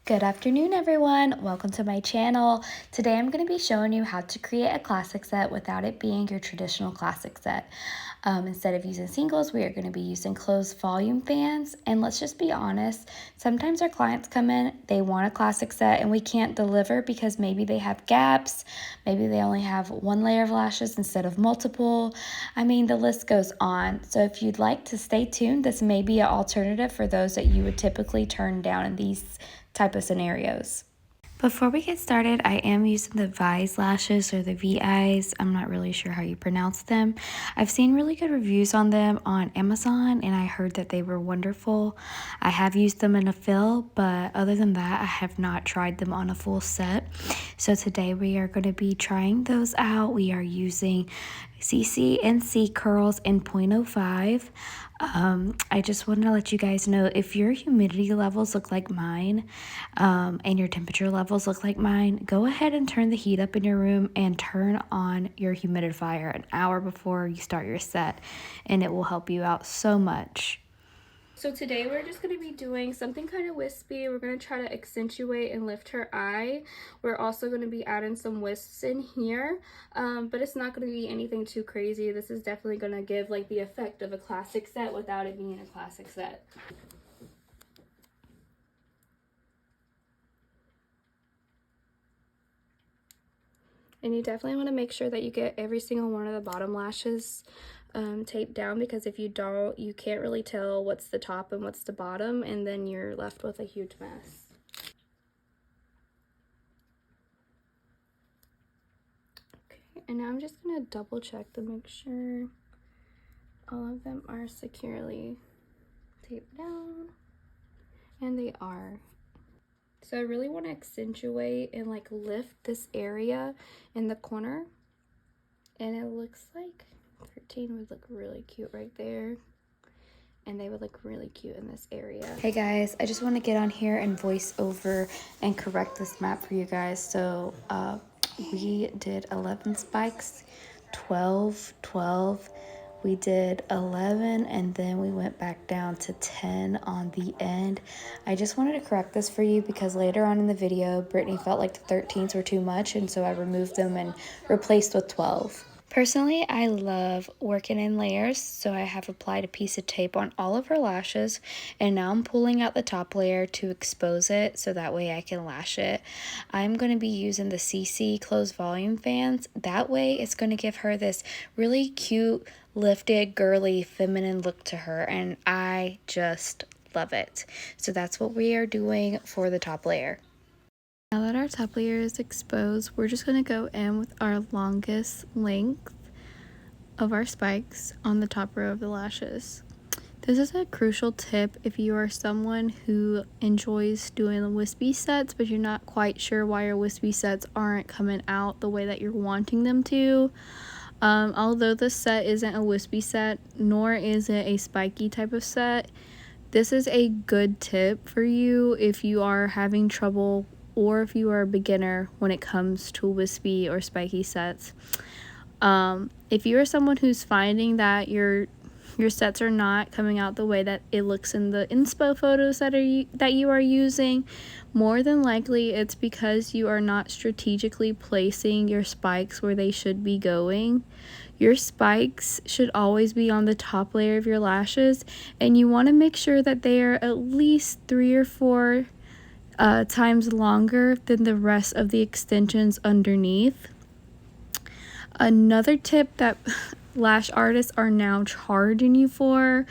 Good afternoon, everyone. Welcome to my channel. Today I'm going to be showing you how to create a classic set without it being your traditional classic set. Instead of using singles, we are going to be using closed volume fans. And let's just be honest, sometimes our clients come in, they want a classic set and we can't deliver because maybe they have gaps, maybe they only have one layer of lashes instead of multiple. I mean, the list goes on. So if you'd like to stay tuned, this may be an alternative for those that you would typically turn down in these type of scenarios. Before we get started, I am using the Vise lashes or the VIs. I'm not really sure how you pronounce them. I've seen really good reviews on them on Amazon and I heard that they were wonderful. I have used them in a fill, but other than that, I have not tried them on a full set. So today we are going to be trying those out. We are using CC and C curls in 0.05. I just want to let you guys know, if your humidity levels look like mine and your temperature levels look like mine, go ahead and turn the heat up in your room and turn on your humidifier an hour before you start your set, and it will help you out so much. So today we're just going to be doing something kind of wispy. We're going to try to accentuate and lift her eye. We're also going to be adding some wisps in here, but it's not going to be anything too crazy. This is definitely going to give like the effect of a classic set without it being a classic set. And you definitely want to make sure that you get every single one of the bottom lashes taped down, because if you don't, you can't really tell what's the top and what's the bottom, and then you're left with a huge mess. Okay, and now I'm just going to double check to make sure all of them are securely taped down, and they are. So I really want to accentuate and like lift this area in the corner, and it looks like 13 would look really cute right there, and they would look really cute in this area. Hey guys, I just want to get on here and voice over and correct this map for you guys. So we did 11 spikes, 12, 12. We did 11 and then we went back down to 10 on the end. I just wanted to correct this for you because later on in the video, Brittany felt like the 13s were too much, and so I removed them and replaced with 12. Personally, I love working in layers, so I have applied a piece of tape on all of her lashes, and now I'm pulling out the top layer to expose it so that way I can lash it. I'm going to be using the CC closed volume fans. That way it's going to give her this really cute, lifted, girly, feminine look to her, and I just love it. So that's what we are doing for the top layer. Now that our top layer is exposed, we're just going to go in with our longest length of our spikes on the top row of the lashes. This is a crucial tip if you are someone who enjoys doing the wispy sets, but you're not quite sure why your wispy sets aren't coming out the way that you're wanting them to. Although this set isn't a wispy set, nor is it a spiky type of set, this is a good tip for you if you are having trouble or if you are a beginner when it comes to wispy or spiky sets. If you are someone who's finding that your sets are not coming out the way that it looks in the inspo photos that you are using, more than likely it's because you are not strategically placing your spikes where they should be going. Your spikes should always be on the top layer of your lashes, and you want to make sure that they are at least 3 or 4 times longer than the rest of the extensions underneath. Another tip that lash artists are now charging you for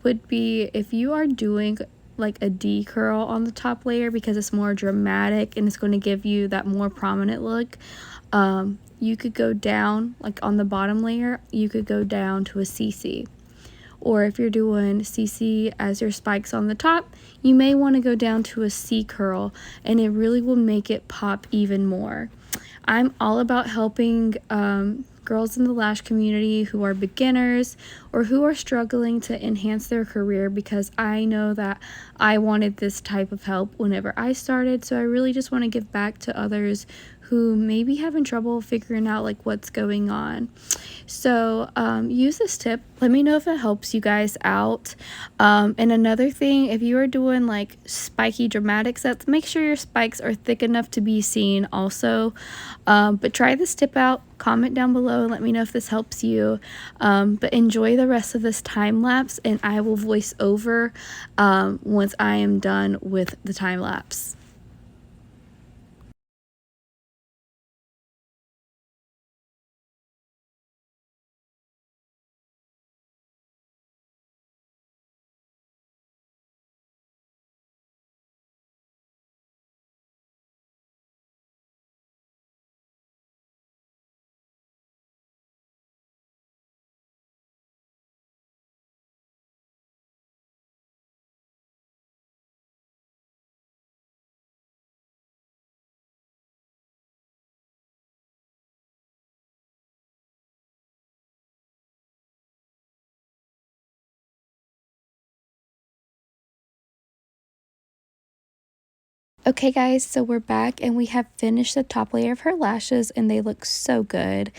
would be if you are doing like a D curl on the top layer, because it's more dramatic and it's going to give you that more prominent look. You could go down, like on the bottom layer, you could go down to a CC. Or if you're doing CC as your spikes on the top, you may want to go down to a C curl, and it really will make it pop even more. I'm all about helping girls in the lash community who are beginners or who are struggling to enhance their career, because I know that I wanted this type of help whenever I started. So I really just want to give back to others who may be having trouble figuring out like what's going on. So use this tip. Let me know if it helps you guys out. And another thing, if you are doing like spiky dramatic sets, make sure your spikes are thick enough to be seen also. But try this tip out. Comment down below and let me know if this helps you. But enjoy the rest of this time lapse, and I will voice over once I am done with the time lapse. Okay guys, so we're back and we have finished the top layer of her lashes and they look so good.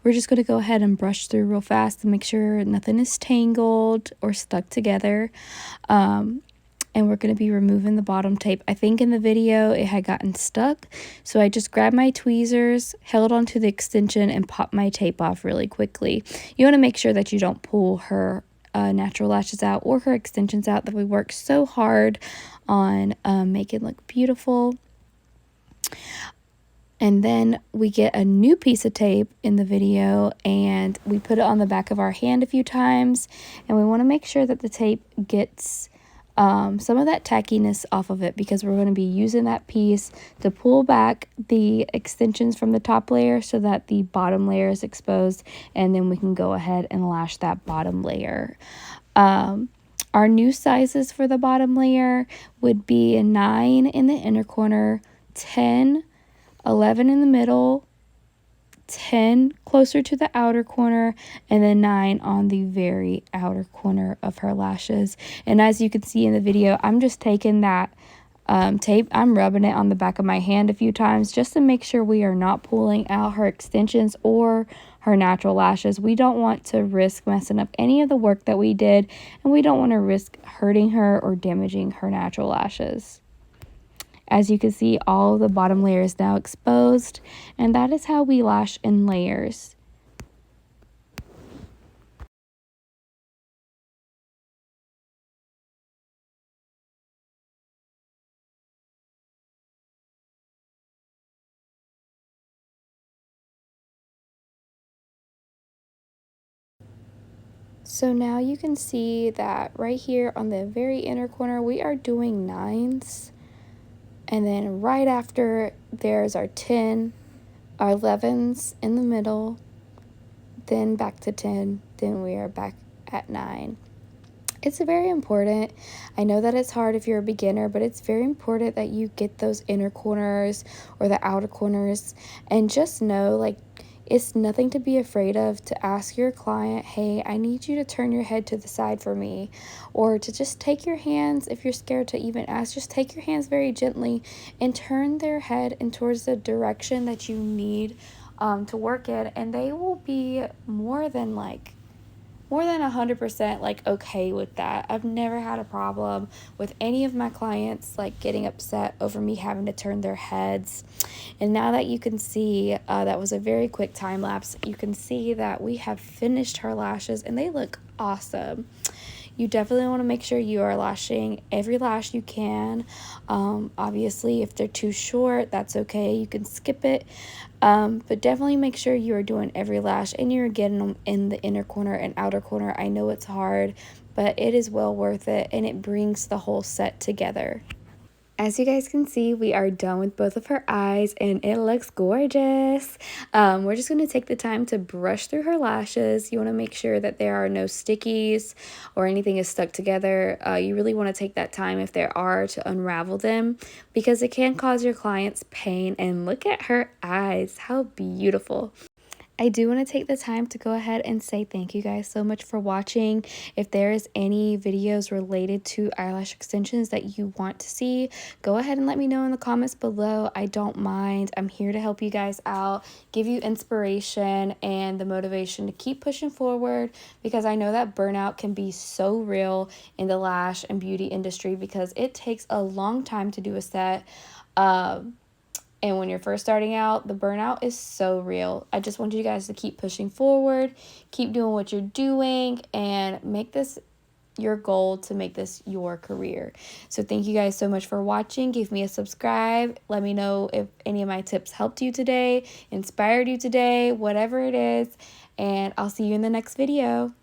We're just going to go ahead and brush through real fast to make sure nothing is tangled or stuck together. And we're going to be removing the bottom tape. I think in the video it had gotten stuck, so I just grabbed my tweezers, held onto the extension, and popped my tape off really quickly. You want to make sure that you don't pull her natural lashes out or her extensions out that we worked so hard on making look beautiful. And then we get a new piece of tape in the video and we put it on the back of our hand a few times, and we want to make sure that the tape gets some of that tackiness off of it, because we're going to be using that piece to pull back the extensions from the top layer so that the bottom layer is exposed, and then we can go ahead and lash that bottom layer. Our new sizes for the bottom layer would be a 9 in the inner corner, 10, 11 in the middle, 10 closer to the outer corner, and then 9 on the very outer corner of her lashes. And as you can see in the video, I'm just taking that tape, I'm rubbing it on the back of my hand a few times just to make sure we are not pulling out her extensions or her natural lashes. We don't want to risk messing up any of the work that we did, and we don't want to risk hurting her or damaging her natural lashes. As you can see, all of the bottom layer is now exposed, and that is how we lash in layers. So now you can see that right here on the very inner corner, we are doing 9s. And then right after, there's our 10, our 11s in the middle, then back to 10, then we are back at 9. It's very important. I know that it's hard if you're a beginner, but it's very important that you get those inner corners or the outer corners, and just know, like, it's nothing to be afraid of to ask your client, hey, I need you to turn your head to the side for me, or to just take your hands, if you're scared to even ask, just take your hands very gently and turn their head in towards the direction that you need to work in, and they will be more than 100% like okay with that. I've never had a problem with any of my clients like getting upset over me having to turn their heads. And now that you can see, that was a very quick time lapse, you can see that we have finished her lashes and they look awesome. You definitely want to make sure you are lashing every lash you can. Obviously, if they're too short, that's okay. You can skip it. But definitely make sure you are doing every lash and you're getting them in the inner corner and outer corner. I know it's hard, but it is well worth it, and it brings the whole set together. As you guys can see, we are done with both of her eyes and it looks gorgeous. We're just going to take the time to brush through her lashes. You want to make sure that there are no stickies or anything is stuck together. You really want to take that time, if there are, to unravel them, because it can cause your clients pain. And look at her eyes, how beautiful. I do want to take the time to go ahead and say thank you guys so much for watching. If there is any videos related to eyelash extensions that you want to see, go ahead and let me know in the comments below. I don't mind. I'm here to help you guys out, give you inspiration and the motivation to keep pushing forward, because I know that burnout can be so real in the lash and beauty industry because it takes a long time to do a set. And when you're first starting out, the burnout is so real. I just want you guys to keep pushing forward, keep doing what you're doing, and make this your goal to make this your career. So thank you guys so much for watching. Give me a subscribe. Let me know if any of my tips helped you today, inspired you today, whatever it is. And I'll see you in the next video.